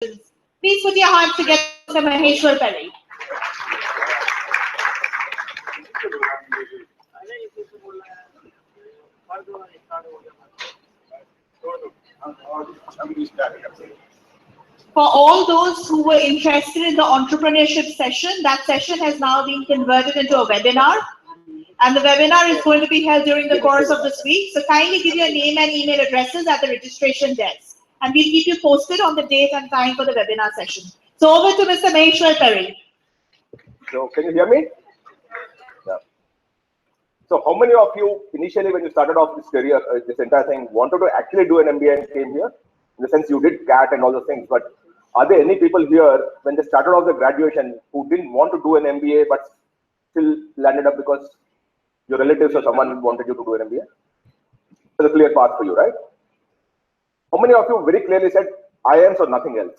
Please put your hands together for Mahesh Peri. For all those who were interested in the entrepreneurship session, that session has now been converted into a webinar. And the webinar is going to be held during the course of this week. So kindly give your name and email addresses at the registration desk. And we'll keep you posted on the date and time for the webinar session. So over to Mr. Mahesh Peri. So can you hear me? Yeah. So how many of you initially when you started off this career, this entire thing, wanted to actually do an MBA and came here? In the sense you did CAT and all those things, but are there any people here when they started off the graduation who didn't want to do an MBA but still landed up because your relatives or someone wanted you to do an MBA? It's a clear path for you, right? How many of you very clearly said IIMs or nothing else?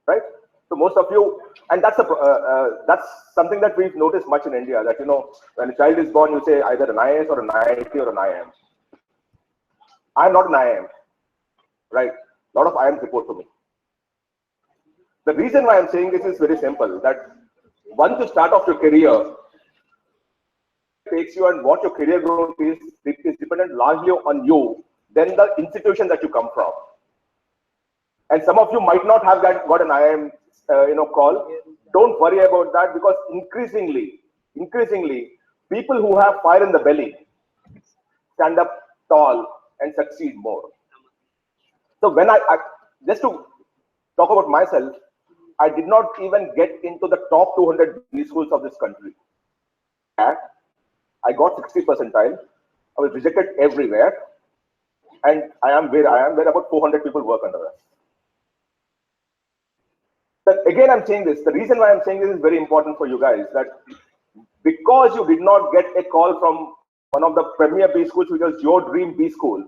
Right? So most of you, and that's something that we've noticed much in India, that when a child is born, you say either an IIS or an IIT or an IIM. I'm not an IIM, right? A lot of IIMs report to me. The reason why I'm saying this is very simple, that once you start off your career, it takes you and what your career growth is dependent largely on you, then the institution that you come from. And some of you might not have got an IIM call. Don't worry about that, because increasingly, people who have fire in the belly stand up tall and succeed more. So when I just to talk about myself, I did not even get into the top 200 B schools of this country. I got 60th percentile. I was rejected everywhere, and I am where about 400 people work under us. But again, I'm saying this. The reason why I'm saying this is very important for you guys, that because you did not get a call from one of the premier B schools, which was your dream B school,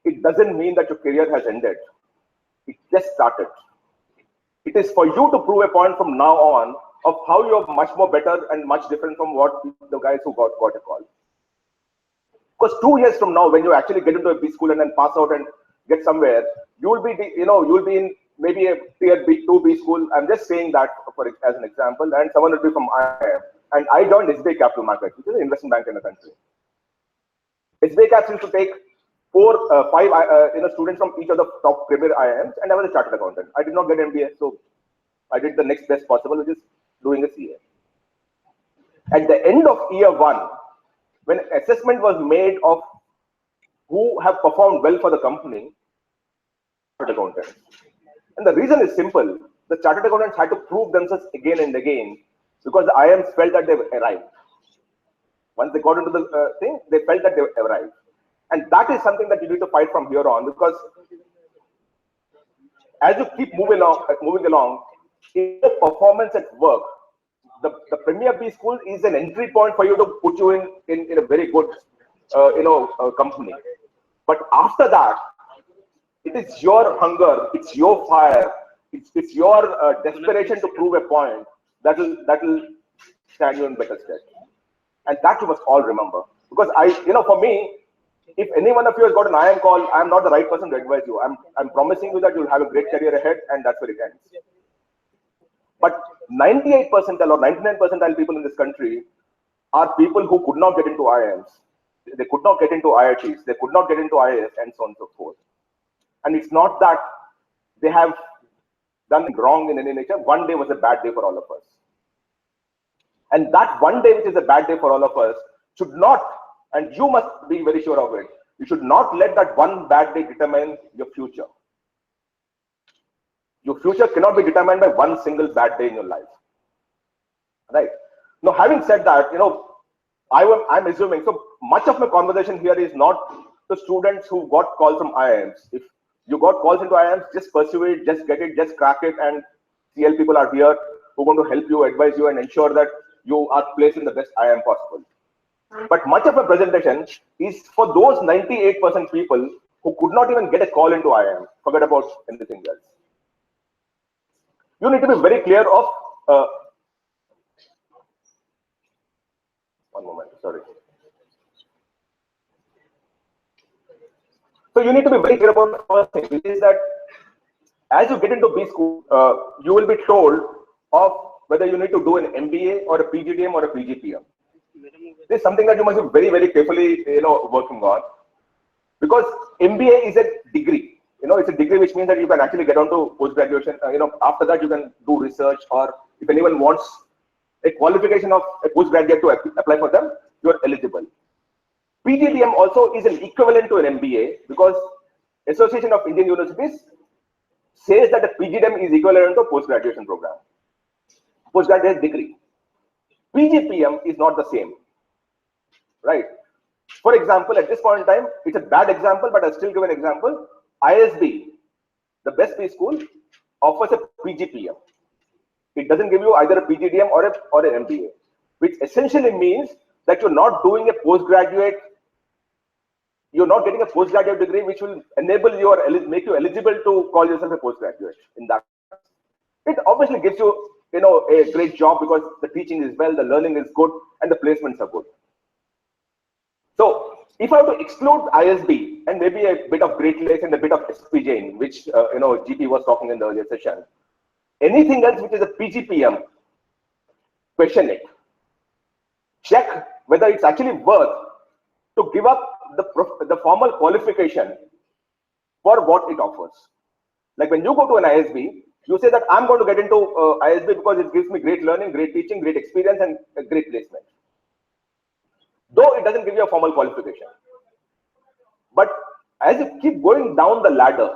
it doesn't mean that your career has ended. It just started. It is for you to prove a point from now on of how you're much more better and much different from what the guys who got a call. Because 2 years from now, when you actually get into a B school and then pass out and get somewhere, you will be, you'll be in maybe a tier B2 B school. I'm just saying that as an example, and someone will be from IIM. And I joined SBI Capital Markets, which is an investment bank in the country. SBI Caps used to take 5 students from each of the top premier IIMs, and I was a chartered accountant. I did not get MBA, so I did the next best possible, which is doing a CA. At the end of year 1, when assessment was made of who have performed well for the company, chartered accountants. And the reason is simple. The chartered accountants had to prove themselves again and again, because the IIMs felt that they arrived. Once they got into the thing, they felt that they arrived. And that is something that you need to fight from here on, because as you keep moving along, in the performance at work, the Premier B school is an entry point for you to put you in a very good company. But after that, it is your hunger, it's your fire, it's your desperation to prove a point that will stand you in better stead. And that you must all remember. Because for me, if any one of you has got an IIM call, I'm not the right person to advise you. I'm promising you that you'll have a great career ahead, and that's where it ends. But 98% or 99% people in this country are people who could not get into IIMs. They could not get into IITs. They could not get into IIS, and so on and so forth. And it's not that they have done wrong in any nature. One day was a bad day for all of us. And that one day, which is a bad day for all of us, should not, and you must be very sure of it, you should not let that one bad day determine your future. Your future cannot be determined by one single bad day in your life. Right? Now, having said that, I'm assuming, so much of my conversation here is not the students who got calls from IIMs. If you got calls into IIMs, just pursue it, just get it, just crack it, and CL people are here who are going to help you, advise you, and ensure that you are placed in the best IIM possible. But much of my presentation is for those 98% people who could not even get a call into IIM. Forget about anything else. You need to be very clear of, one moment, sorry. So you need to be very clear about the first thing, which is that as you get into B school, you will be told of whether you need to do an MBA or a PGDM or a PGPM. This is something that you must be very, very carefully, working on, because MBA is a degree. It's a degree which means that you can actually get on to post-graduation. After that you can do research, or if anyone wants a qualification of a postgraduate to apply for them, you are eligible. PGDM also is an equivalent to an MBA, because Association of Indian Universities says that a PGDM is equivalent to a post-graduation program, postgraduate degree. PGPM is not the same, right? For example, at this point in time, it's a bad example, but I'll still give an example. ISB, the best B school, offers a PGPM. It doesn't give you either a PGDM or an MBA, which essentially means that you're not doing a postgraduate. You're not getting a postgraduate degree, which will enable you or make you eligible to call yourself a postgraduate. In that, it obviously gives you, a great job, because the teaching is well, the learning is good, and the placements are good. So, if I were to exclude ISB and maybe a bit of Great Lakes and a bit of SP Jain, which GP was talking in the earlier session, anything else which is a PGPM, question it. Check whether it's actually worth to give up the formal qualification for what it offers. Like when you go to an ISB, you say that I'm going to get into ISB because it gives me great learning, great teaching, great experience, and a great placement. Though it doesn't give you a formal qualification. But as you keep going down the ladder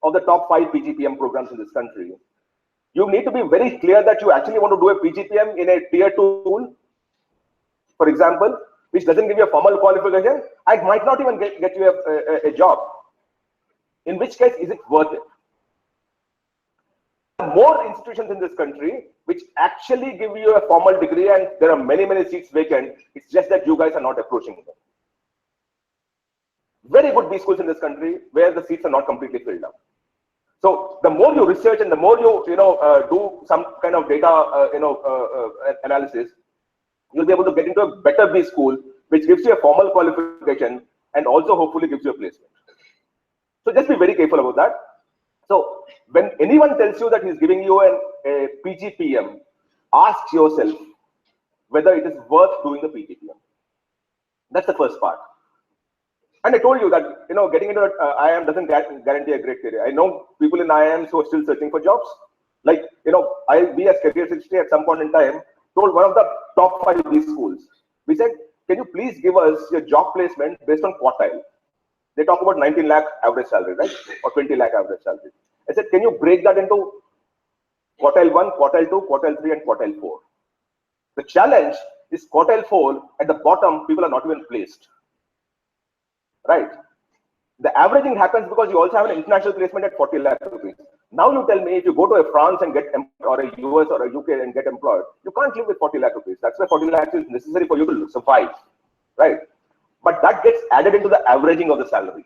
of the top 5 PGPM programs in this country, you need to be very clear that you actually want to do a PGPM in a tier 2 school, for example, which doesn't give you a formal qualification. I might not even get you a job. In which case, is it worth it? More institutions in this country which actually give you a formal degree, and there are many, many seats vacant. It's just that you guys are not approaching them. Very good B schools in this country where the seats are not completely filled up. So the more you research and the more you do some kind of data analysis, you'll be able to get into a better B school which gives you a formal qualification and also hopefully gives you a placement. So just be very careful about that. So when anyone tells you that he's giving you a PGPM, ask yourself whether it is worth doing the PGPM. That's the first part. And I told you that getting into IIM doesn't guarantee a great career. I know people in IIMs who are still searching for jobs. Like we as Career 60 at some point in time told one of the top 5 B schools. We said, can you please give us your job placement based on quartile? They talk about 19 lakh average salary, right? Or 20 lakh average salary. I said, can you break that into quartile 1, quartile 2, quartile 3, and quartile 4? The challenge is quartile 4, at the bottom, people are not even placed. Right? The averaging happens because you also have an international placement at 40 lakh rupees. Now you tell me, if you go to a France and get or a US or a UK and get employed, you can't live with 40 lakh rupees. That's why 40 lakhs is necessary for you to survive. Right? But that gets added into the averaging of the salary.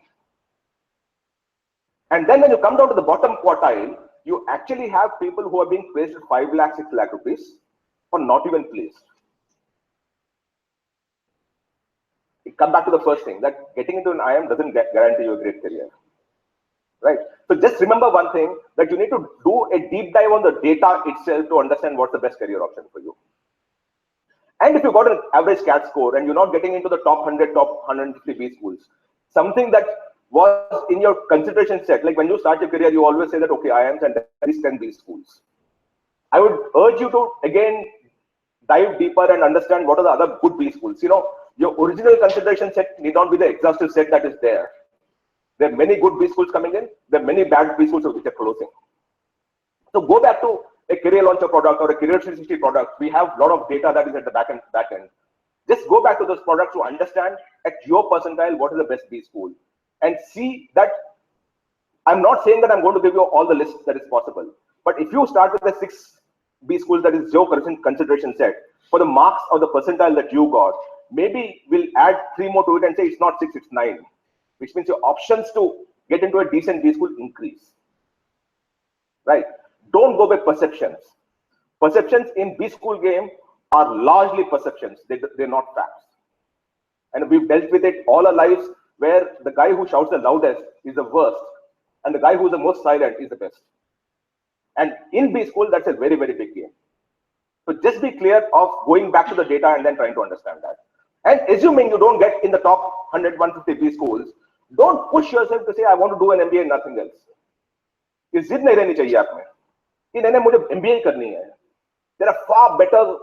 And then when you come down to the bottom quartile, you actually have people who are being placed at 5 lakh, 6 lakh rupees or not even placed. You come back to the first thing, that getting into an IIM doesn't guarantee you a great career. Right? So just remember one thing, that you need to do a deep dive on the data itself to understand what's the best career option for you. And if you got an average CAT score and you're not getting into the top 100, top 150 B schools, something that was in your consideration set, like when you start your career, you always say that, okay, IIMs and these 10 B schools. I would urge you to, again, dive deeper and understand what are the other good B schools. Your original consideration set need not be the exhaustive set that is there. There are many good B schools coming in. There are many bad B schools which are closing. So go back to a career launcher product or a career 360 product. We have a lot of data that is at the back end. Just go back to those products to understand at your percentile what is the best B school, and see that. I'm not saying that I'm going to give you all the lists that is possible, but if you start with the 6 B schools that is your consideration set, for the marks or the percentile that you got, maybe we'll add 3 more to it and say it's not 6, it's 9, which means your options to get into a decent B school increase. Right? Don't go by perceptions. Perceptions in B school game are largely perceptions. They're not facts. And we've dealt with it all our lives, where the guy who shouts the loudest is the worst. and the guy who's the most silent is the best. And in B school, that's a very, very big game. So just be clear of going back to the data and then trying to understand that. And assuming you don't get in the top 100, 150 B schools, don't push yourself to say, I want to do an MBA and nothing else. ये जिद नहीं रहनी चाहिए आप में कि नहीं मुझे MBA ही करनी है. There are far better,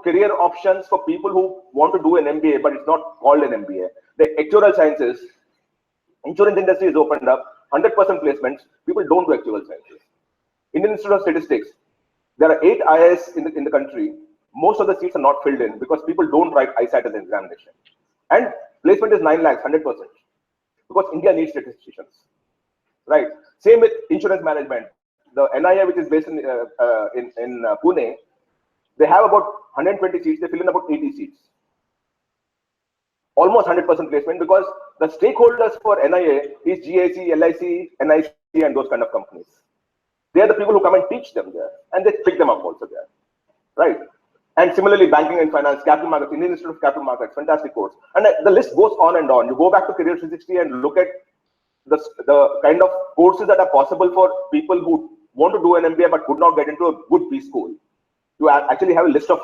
career options for people who want to do an MBA, but it's not called an MBA. The actuarial sciences, insurance industry is opened up, 100% placements. People don't do actuarial sciences. Indian Institute of Statistics, there are 8 IIS in the country. Most of the seats are not filled in because people don't write ISAT as an examination. And placement is 9 lakhs, 100%. Because India needs statisticians, right? Same with insurance management. The NIA, which is based in Pune, they have about 120 seats. They fill in about 80 seats. Almost 100% placement because the stakeholders for NIA is GIC, LIC, NIC, and those kind of companies. They are the people who come and teach them there, and they pick them up also there, right? And similarly, banking and finance, capital markets, Indian Institute of Capital Markets, fantastic course. And the list goes on and on. You go back to Career 360 and look at the kind of courses that are possible for people who want to do an MBA but could not get into a good B school. You actually have a list of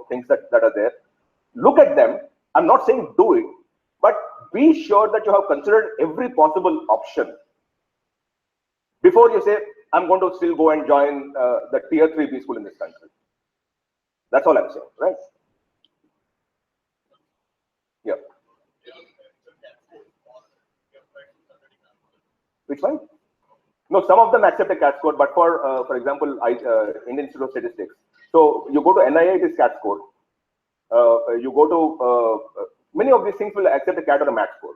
things that are there. Look at them. I'm not saying do it, but be sure that you have considered every possible option before you say, I'm going to still go and join the tier 3 B school in this country. That's all I'm saying, right? Yeah. Which one? No, some of them accept a CAT score, but for example, Indian Institute of Statistics. So you go to NIA, it is CAT score. You go to many of these things will accept a CAT or a MAT score.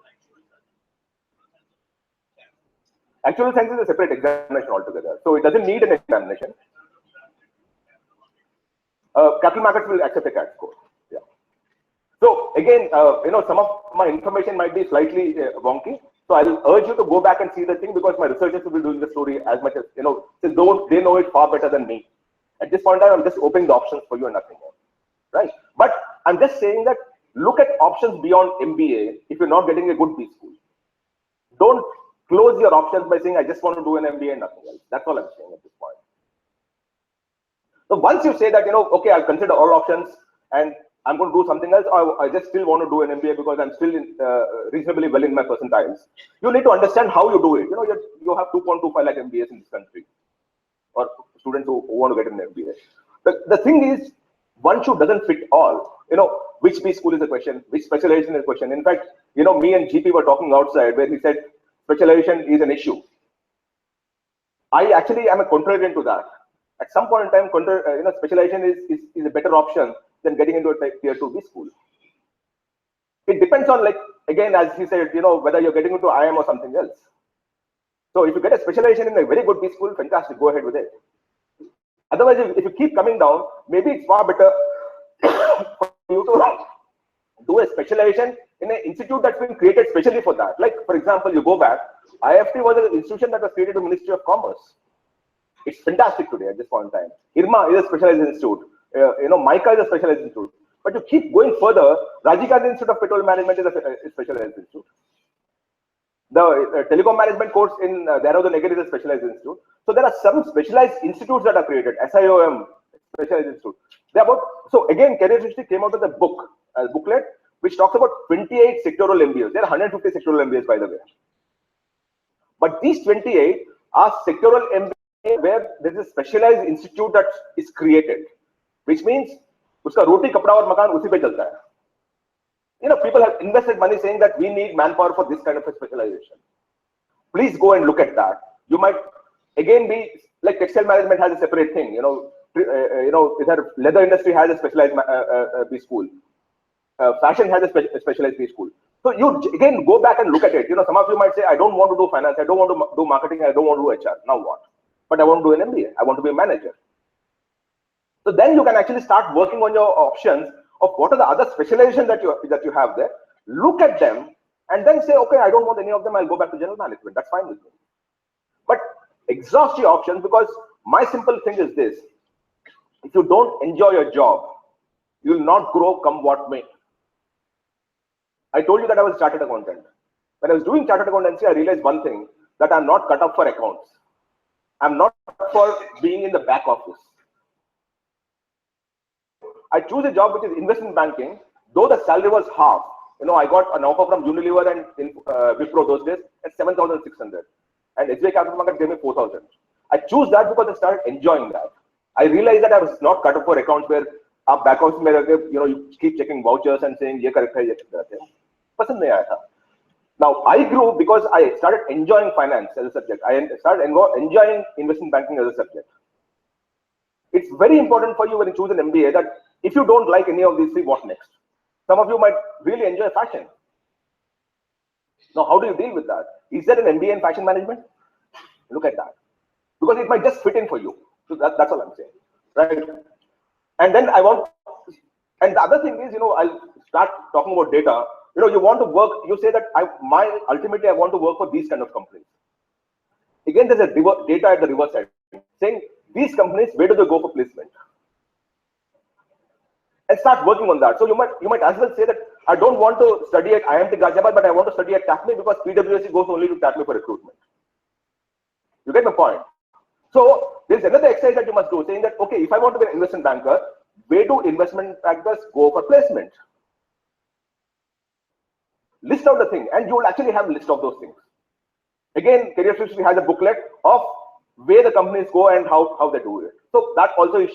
Actual science is a separate examination altogether, so it doesn't need an examination. Capital markets will accept a CAT score. Yeah. So again, some of my information might be slightly wonky. So I'll urge you to go back and see the thing because my researchers will be doing the story as much as since they know it far better than me. At this point in time, I'm just opening the options for you and nothing more, right? But I'm just saying that look at options beyond MBA if you're not getting a good B school. Don't close your options by saying I just want to do an MBA and nothing else. That's all I'm saying at this point. So once you say that, okay, I'll consider all options and I'm going to do something else, or I just still want to do an MBA because I'm still reasonably well in my percentiles. You need to understand how you do it. You have 2.25 lakh MBAs in this country, or students who want to get an MBA. The thing is, one shoe doesn't fit all. Which B school is a question, which specialization is a question. In fact, me and GP were talking outside where he said specialization is an issue. I actually am a contrarian to that. At some point in time, specialization is a better option than getting into a tier 2 B school. It depends on, again, as he said, whether you're getting into IIM or something else. So if you get a specialization in a very good B school, fantastic, go ahead with it. Otherwise, if you keep coming down, maybe it's far better for you to do a specialization in an institute that's been created specially for that. Like, for example, you go back, IFT was an institution that was created by the Ministry of Commerce. It's fantastic today at this point in time. IRMA is a specialized institute. MICA is a specialized institute. But you keep going further, Rajiv Gandhi Institute of Petroleum Management is a specialized institute. The telecom management course in Dehradun is a specialized institute. So there are some specialized institutes that are created. SIOM, specialized institute. So again, Career 360 came out with a booklet, which talks about 28 sectoral MBAs. There are 150 sectoral MBAs, by the way. But these 28 are sectoral MBAs where there is a specialized institute that is created, which means uska roti, kapda aur makan usi pe chalta hai. People have invested money saying that we need manpower for this kind of a specialization. Please go and look at that. You might again be like textile management has a separate thing. Leather industry has a specialized B school. Fashion has a specialized B school. So you again go back and look at it. Some of you might say, I don't want to do finance, I don't want to do marketing, I don't want to do HR. Now what? But I want to do an MBA. I want to be a manager. So then you can actually start working on your options of what are the other specializations that you have there. Look at them and then say, okay, I don't want any of them. I'll go back to general management. That's fine with me. But exhaust your options, because my simple thing is this: if you don't enjoy your job, you will not grow come what may. I told you that I was a chartered accountant. When I was doing chartered accountancy, I realized one thing, that I'm not cut up for accounts. I'm not cut for being in the back office. I choose a job which is investment banking, though the salary was half. I got an offer from Unilever and Wipro those days at 7,600, and SBI Capital Market gave me 4,000. I choose that because I started enjoying that. I realized that I was not cut up for accounts where back office, you keep checking vouchers and saying ye correct hai, ye correct hai. Pasand nahi aaya tha. Now I grew because I started enjoying finance as a subject. I started enjoying investment banking as a subject. It's very important for you when you choose an MBA that if you don't like any of these three, what next? Some of you might really enjoy fashion. Now, how do you deal with that? Is there an MBA in fashion management? Look at that. Because it might just fit in for you. So that's all I'm saying. Right? And then and the other thing is, I'll start talking about data. You want to work, you say that ultimately I want to work for these kind of companies. Again, there's a data at the reverse side saying these companies, where do they go for placement? And start working on that. So you might as well say that I don't want to study at IIT Ghaziabad, but I want to study at TAPME because PwC goes only to TAPME for recruitment. You get my point? So there's another exercise that you must do, saying that, okay, if I want to be an investment banker, where do investment bankers go for placement? List out the thing, and you will actually have a list of those things. Again, Career 360 has a booklet of where the companies go and how they do it. So that also is,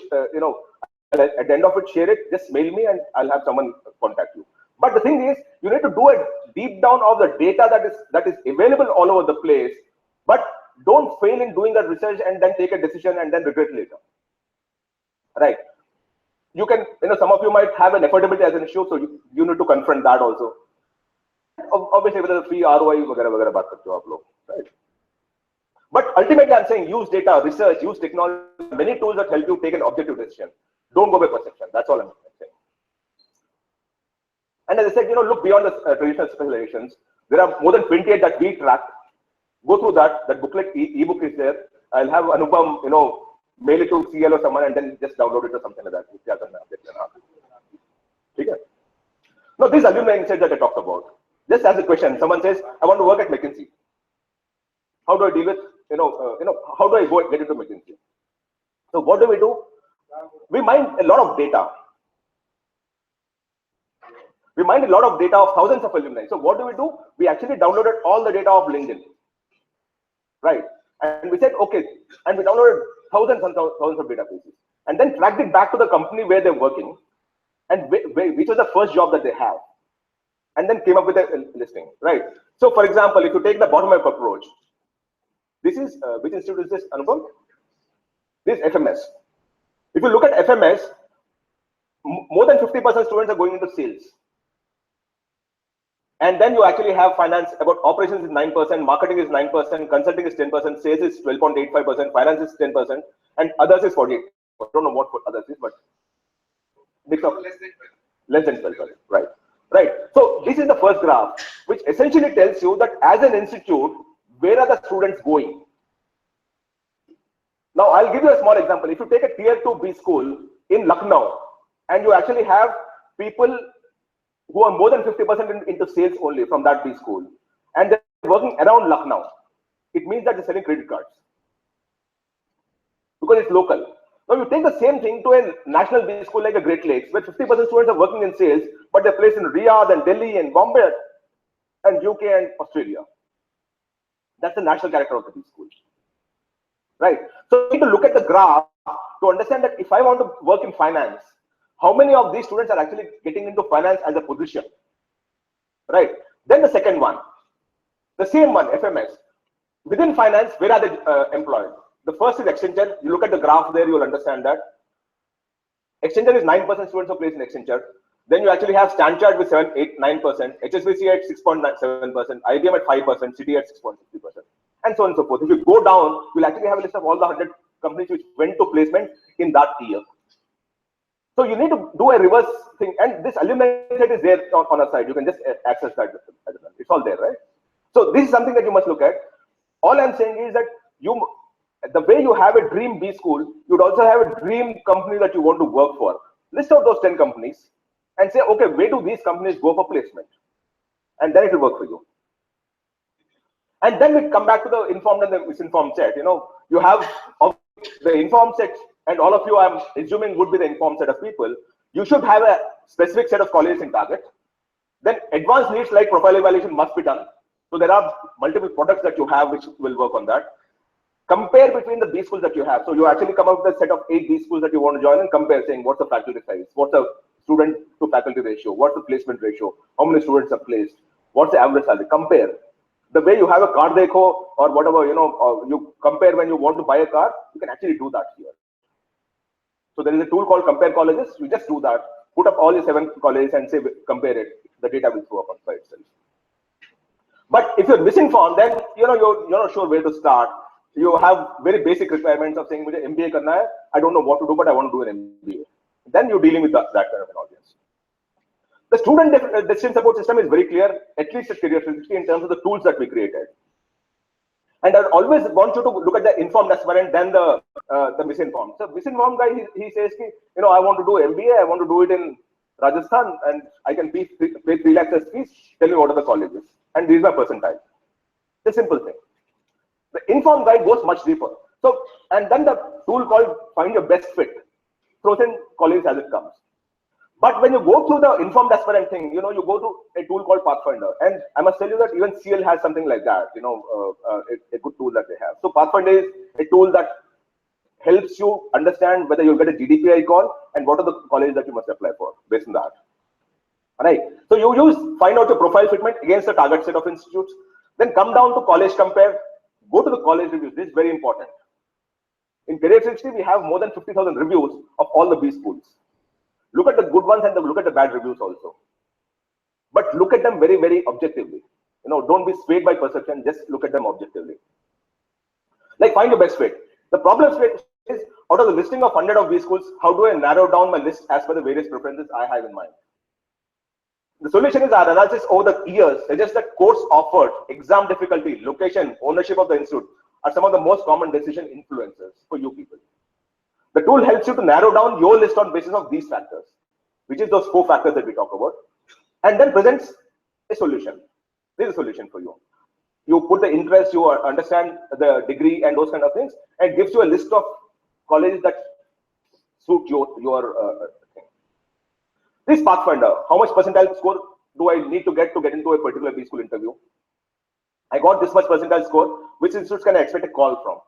at the end of it, share it, just mail me and I'll have someone contact you. But the thing is, you need to do a deep down of the data that is available all over the place, but don't fail in doing that research and then take a decision and then regret later. Right? You can, some of you might have an affordability as an issue, so you need to confront that also. Obviously, whether the free ROI, right? But ultimately, I'm saying use data, research, use technology, many tools that help you take an objective decision. Don't go by perception. That's all I'm saying. And as I said, look beyond the traditional specializations. There are more than 28 that we track. Go through that. That booklet, ebook is there. I'll have Anupam, mail it to CL or someone and then just download it or something like that. Okay? Now, these alumni insights that I talked about. Just as a question, someone says, I want to work at McKinsey. How do I deal with, how do I get into McKinsey? So what do? We mine a lot of data. We mined a lot of data of thousands of alumni. So what do? We actually downloaded all the data of LinkedIn. Right? And we said, okay, and we downloaded thousands and thousands of databases. And then tracked it back to the company where they're working and which was the first job that they have. And then came up with a listing, right? So for example, if you take the bottom-up approach, this is, which institute is this, Anupam? This is FMS. If you look at FMS, more than 50% students are going into sales. And then you actually have finance, about operations is 9%, marketing is 9%, consulting is 10%, sales is 12.85%, finance is 10%, and others is 48%. I don't know what others is, but mix of less than 12%, right? Right. So this is the first graph, which essentially tells you that as an institute, where are the students going? Now, I'll give you a small example. If you take a tier 2B school in Lucknow, and you actually have people who are more than 50% into sales only from that B school, and they're working around Lucknow, it means that they're selling credit cards because it's local. Now, you take the same thing to a national B school like a Great Lakes, where 50% students are working in sales, but they're placed in Riyadh and Delhi and Bombay and UK and Australia. That's the national character of the B school. Right? So you need to look at the graph to understand that if I want to work in finance, how many of these students are actually getting into finance as a position? Right? Then the second one, the same one, FMS. Within finance, where are they employed? The first is Accenture. You look at the graph there, you will understand that. Accenture is 9% students are placed in Accenture. Then you actually have Stanchart with 7, 8, 9%, HSBC at 6.7%, IBM at 5%, Citi at 6.60%, and so on and so forth. If you go down, you'll actually have a list of all the 100 companies which went to placement in that year. So you need to do a reverse thing, and this alumni set is there on a side. You can just access that. It's all there, right? So this is something that you must look at. All I'm saying is that the way you have a dream B school, you'd also have a dream company that you want to work for. List out those 10 companies and say, okay, where do these companies go for placement? And then it will work for you. And then we come back to the informed and the misinformed set. You have the informed set, and all of you, I'm assuming, would be the informed set of people. You should have a specific set of colleges in target. Then advanced needs like profile evaluation must be done. So there are multiple products that you have which will work on that. Compare between the B schools that you have. So you actually come up with a set of 8 B schools that you want to join and compare, saying what's the faculty size, what's the student to faculty ratio, what's the placement ratio, how many students are placed, what's the average salary. Compare. The way you have a car dekho or whatever, you compare when you want to buy a car, you can actually do that here. So there is a tool called Compare Colleges. You just do that. Put up all your 7 colleges and say compare it. The data will throw up by itself. But if you're misinformed, then you're not sure where to start. You have very basic requirements of saying, "Mujhe MBA karna hai. I don't know what to do, but I want to do an MBA." Then you're dealing with that kind of an audience. The student decision support system is very clear, at least at Career 360, in terms of the tools that we created. And I always want you to look at the informed aspirant than the misinformed. So misinformed guy, he says, I want to do MBA, I want to do it in Rajasthan, and I can pay 3 lakhs as fees. Tell me what are the colleges, and these are percentile. It's a simple thing. The informed guy goes much deeper. So, and then the tool called Find Your Best Fit throws in colleges as it comes. But when you go through the informed aspirant thing, you go to a tool called Pathfinder. And I must tell you that even CL has something like that, a good tool that they have. So Pathfinder is a tool that helps you understand whether you'll get a GDPI call and what are the colleges that you must apply for based on that. All right. So you find out your profile fitment against the target set of institutes, then come down to college compare, go to the college reviews. This is very important. In Career 360, we have more than 50,000 reviews of all the B schools. Look at the good ones and look at the bad reviews also. But look at them very, very objectively. Don't be swayed by perception, just look at them objectively. Like find your best fit. The problem is, out of the listing of 100 of B schools, how do I narrow down my list as per the various preferences I have in mind? The solution is our analysis over the years suggests that course offered, exam difficulty, location, ownership of the institute are some of the most common decision influencers for you people. The tool helps you to narrow down your list on basis of these factors, which is those 4 factors that we talk about, and then presents a solution. This is a solution for you. You put the interest, you understand the degree and those kind of things, and it gives you a list of colleges that suit your thing. This Pathfinder, how much percentile score do I need to get into a particular B school interview? I got this much percentile score. Which institutes can I expect a call from?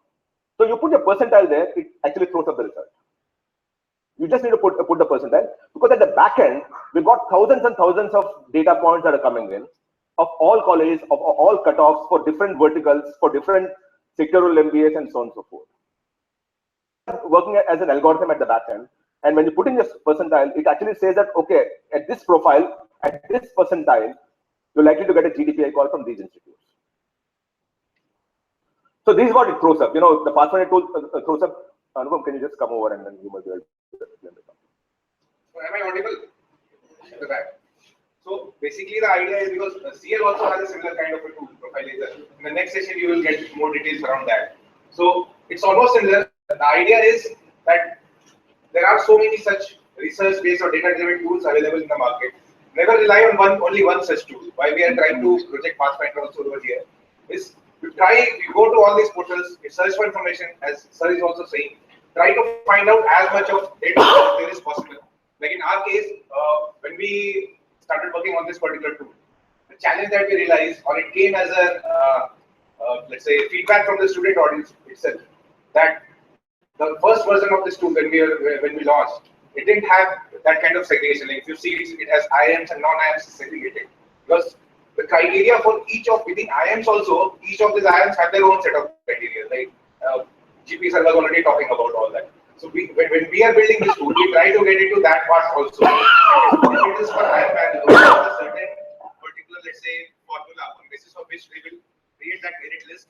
So you put your percentile there, it actually throws up the result. You just need to put the percentile, because at the back end, we've got thousands and thousands of data points that are coming in of all colleges, of all cutoffs for different verticals, for different sectoral MBAs and so on and so forth. Working as an algorithm at the back end, and when you put in your percentile, it actually says that, okay, at this profile, at this percentile, you're likely to get a GDPI call from these institutes. So this is what it throws up. The Pathfinder tool throws up. Anupam, can you just come over and then you must be able to explain the topic. So am I audible? At the back. So basically the idea is, because CL also has a similar kind of a tool, Profilizer. In the next session, you will get more details around that. So it's almost similar. The idea is that there are so many such research-based or data-driven tools available in the market. Never rely on only one such tool. Why we are trying to project Pathfinder also over here is we go to all these portals, we search for information, as Sir is also saying, try to find out as much of data as there is possible. Like in our case, when we started working on this particular tool, the challenge that we realized, or it came as a, let's say, feedback from the student audience itself, that the first version of this tool when we launched, it didn't have that kind of segregation. Like if you see, it has IIMs and non-IIMs segregated, because the criteria for each of within IIMs also, each of these IIMs have their own set of criteria. Like GP sir was already talking about all that. So when we are building this tool, we try to get into that part also. If it is for IIM and a certain particular, let's say, formula on basis of which we will create that merit list,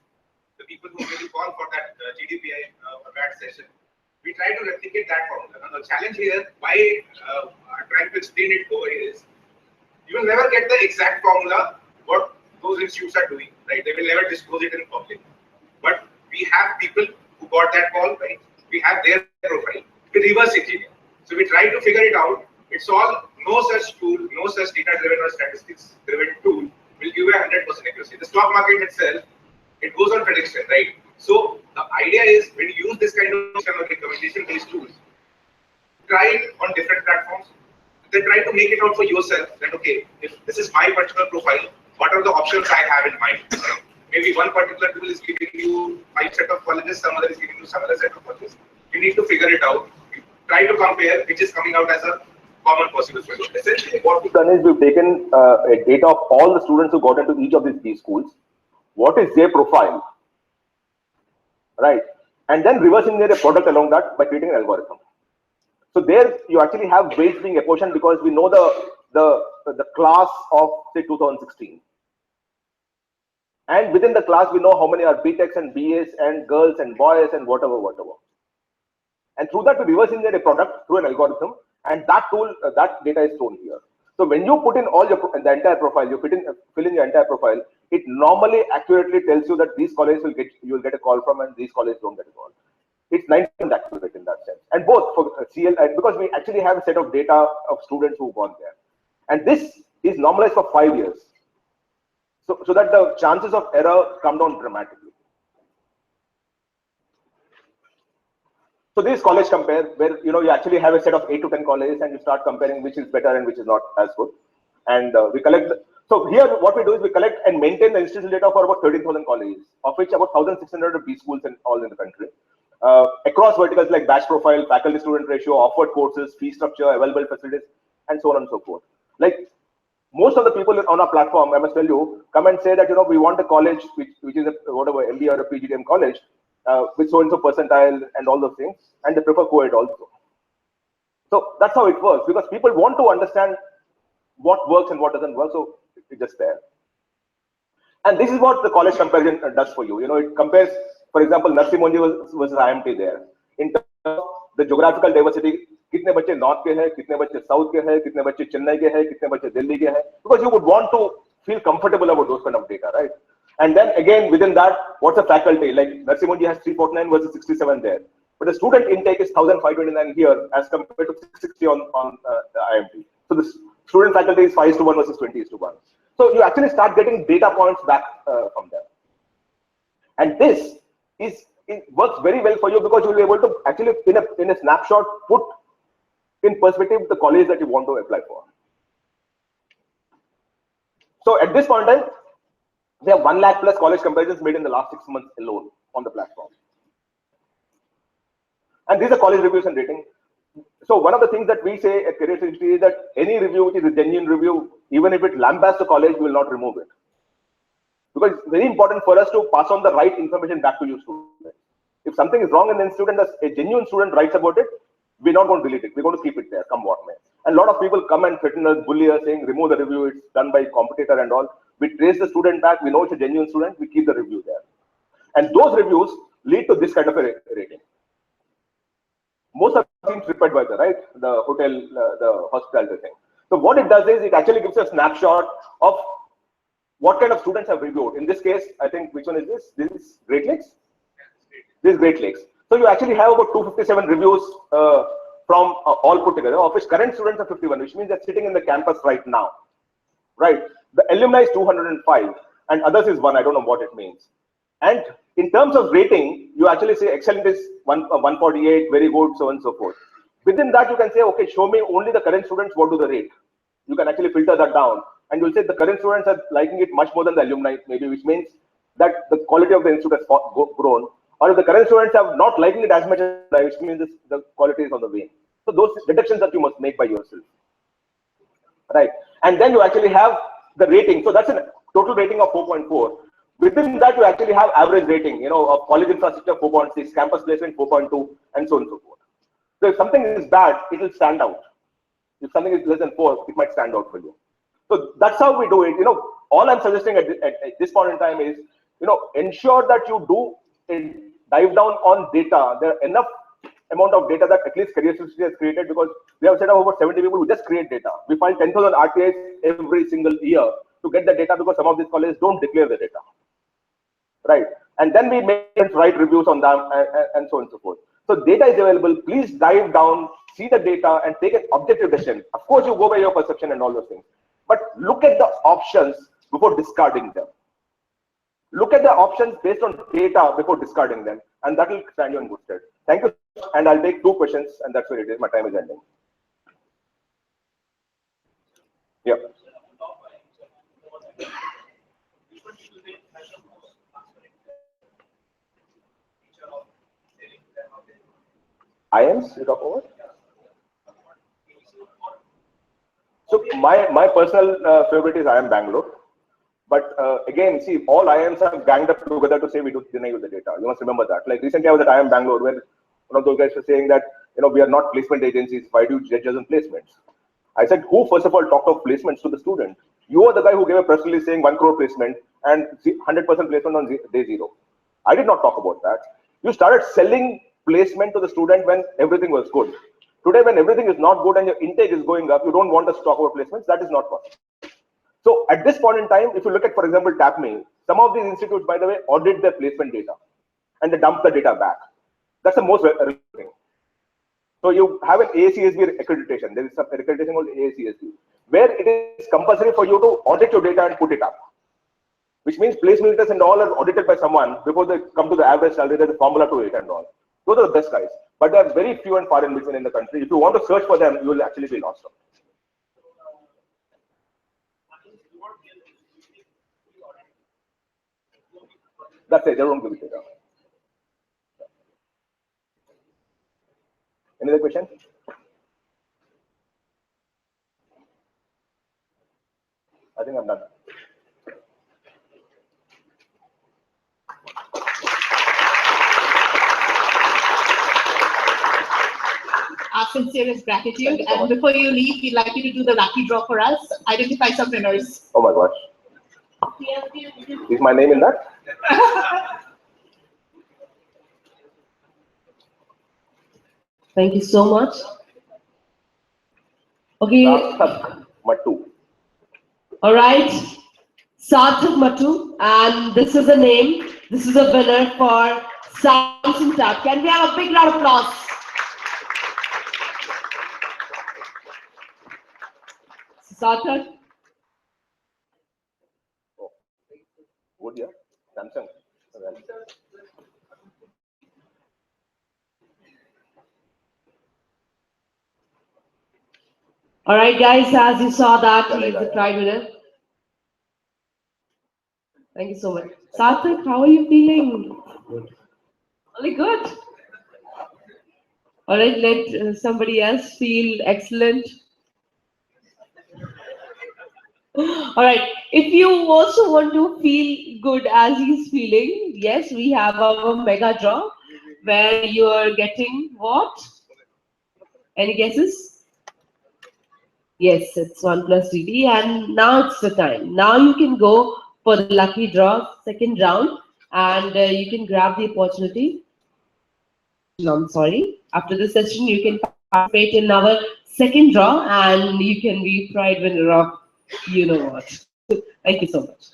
the people who will call for that GDPI VAT session, we try to replicate that formula. Now the challenge here, why I'm trying to explain it over here is, you will never get the exact formula what those institutes are doing, right? They will never disclose it in public. But we have people who got that call, right? We have their profile. We reverse engineer. So we try to figure it out. It's all, no such tool, no such data-driven or statistics-driven tool will give you 100% accuracy. The stock market itself, it goes on prediction, right? So the idea is when you use this kind of recommendation-based tools, try it on different platforms. Then try to make it out for yourself that, okay, if this is my particular profile, what are the options I have in mind? Maybe one particular tool is giving you 5 set of colleges, some other is giving you some other set of colleges. You need to figure it out. Try to compare which is coming out as a common possible solution. Essentially, what we've done is we've taken a data of all the students who got into each of these B schools. What is their profile? Right? And then reverse engineer a product along that by creating an algorithm. So there you actually have weights being apportioned because we know the class of say 2016. And within the class, we know how many are BTechs and BAs and girls and boys and whatever. And through that, we reverse engineer a product through an algorithm, and that tool, that data is shown here. So when you put in all the entire profile, you fill in your entire profile, it normally accurately tells you that these colleges you will get a call from, and these colleges don't get a call. It's 90% accurate in that sense. And both for CL, and because we actually have a set of data of students who've gone there. And this is normalized for 5 years. So that the chances of error come down dramatically. So this college compare, where you actually have a set of 8 to 10 colleges, and you start comparing which is better and which is not as good. And we collect. So here, what we do is we collect and maintain the institutional data for about 13,000 colleges, of which about 1,600 are B schools in all in the country. Across verticals like batch profile, faculty-student ratio, offered courses, fee structure, available facilities, and so on and so forth. Like most of the people on our platform, I must tell you, come and say that we want a college which is a whatever MBA or a PGDM college with so and so percentile and all those things, and they prefer co-ed also. So that's how it works, because people want to understand what works and what doesn't work. So it's just there. And this is what the college comparison does for you. It compares, for example, Narsi Monji versus IMT there. In terms of the geographical diversity, कितने बच्चे north के हैं, कितने बच्चे south के हैं, कितने बच्चे चेन्नई के हैं, कितने बच्चे दिल्ली के हैं, because you would want to feel comfortable about those kind of data, right? And then again, within that, what's the faculty? Like Narsi Monji has 349 versus 67 there, but the student intake is 1,529 here as compared to 660 on IMT. So the student faculty is 5:1 versus 20:1. So you actually start getting data points back from them, and this it works very well for you because you'll be able to actually in a snapshot put in perspective the college that you want to apply for. So at this point in time, we have 1 lakh plus college comparisons made in the last 6 months alone on the platform. And these are college reviews and rating. So one of the things that we say at Career 360 is that any review which is a genuine review, even if it lambasts the college, we will not remove it. Because it's very important for us to pass on the right information back to you students. If something is wrong in the institute and a genuine student writes about it, we're not going to delete it. We're going to keep it there, come what may. And a lot of people come and threaten us, bully us, saying remove the review, it's done by competitor and all. We trace the student back, we know it's a genuine student, we keep the review there. And those reviews lead to this kind of a rating. Most of them seem TripAdvisor, right? The hotel, the hospitality thing. So what it does is it actually gives a snapshot of what kind of students have reviewed. In this case, I think, which one is this? This is Great Lakes? This is Great Lakes. So you actually have about 257 reviews from all put together, of which current students are 51, which means they're sitting in the campus right now, right? The alumni is 205 and others is 1, I don't know what it means. And in terms of rating, you actually say excellent is 148, very good, so on and so forth. Within that, you can say, okay, show me only the current students, what do they rate? You can actually filter that down, and you'll say the current students are liking it much more than the alumni, maybe, which means that the quality of the institute has grown. Or if the current students are not liking it as much as the alumni, which means the quality is on the wane. So those deductions that you must make by yourself, right? And then you actually have the rating. So that's a total rating of 4.4. Within that, you actually have average rating, of college infrastructure 4.6, campus placement 4.2, and so on and so forth. So if something is bad, it will stand out. If something is less than 4, it might stand out for you. So that's how we do it. All I'm suggesting at this point in time is, ensure that you do dive down on data. There are enough amount of data that at least Career 360 has created, because we have set up over 70 people who just create data. We file 10,000 RTIs every single year to get the data, because some of these colleges don't declare the data, right? And then we make write reviews on them and so on and so forth. So data is available. Please dive down, see the data, and take an objective decision. Of course, you go by your perception and all those things, but look at the options before discarding them. Look at the options based on data before discarding them, and that will stand you in good stead. Thank you, and I'll take 2 questions, and that's where it is. My time is ending. Yeah. IMs you talk about? So my personal favorite is IM Bangalore. But again, see, all IIMs have ganged up together to say we do deny you the data. You must remember that. Like recently, I was at IIM Bangalore, where one of those guys was saying that, we are not placement agencies. Why do you judge us on placements? I said, who first of all talked of placements to the student? You are the guy who gave a press release saying 1 crore placement and 100% placement on day 0. I did not talk about that. You started selling placement to the student when everything was good. Today, when everything is not good and your intake is going up, you don't want us to talk about placements. That is not possible. So at this point in time, if you look at, for example, TAPME, some of these institutes, by the way, audit their placement data and they dump the data back. That's the most relevant thing. So you have an AACSB accreditation. There is some accreditation called AACSB, where it is compulsory for you to audit your data and put it up, which means placement and all are audited by someone before they come to the average salary. There's a formula to it and all. Those are the best guys, but they are very few and far in between in the country. If you want to search for them, you will actually be lost. That's it. They don't give it data. Any other question? I think I'm done. Our sincerest gratitude. And before you leave, we'd like you to do the lucky draw for us. Identify some winners. Oh my gosh. Is my name in that? Thank you so much. Okay. Sarthak Mattu. All right. Sarthak Mattu. And this is a name. This is a winner for Samsung Tab. Can we have a big round of applause? Sarthak. Oh. Good, yeah. Samsung. All right, guys, as you saw that, he's the prize winner. Thank you so much. Sarthak, how are you feeling? Good. Only good? All right, let somebody else feel excellent. All right, if you also want to feel good as he's feeling, yes, we have our mega draw where you are getting what? Any guesses? Yes, it's 1 plus DD, and now it's the time. Now you can go for the lucky draw, second round, and you can grab the opportunity. I'm sorry. After the session, you can participate in our second draw, and you can be pride winner of you know what. Thank you so much.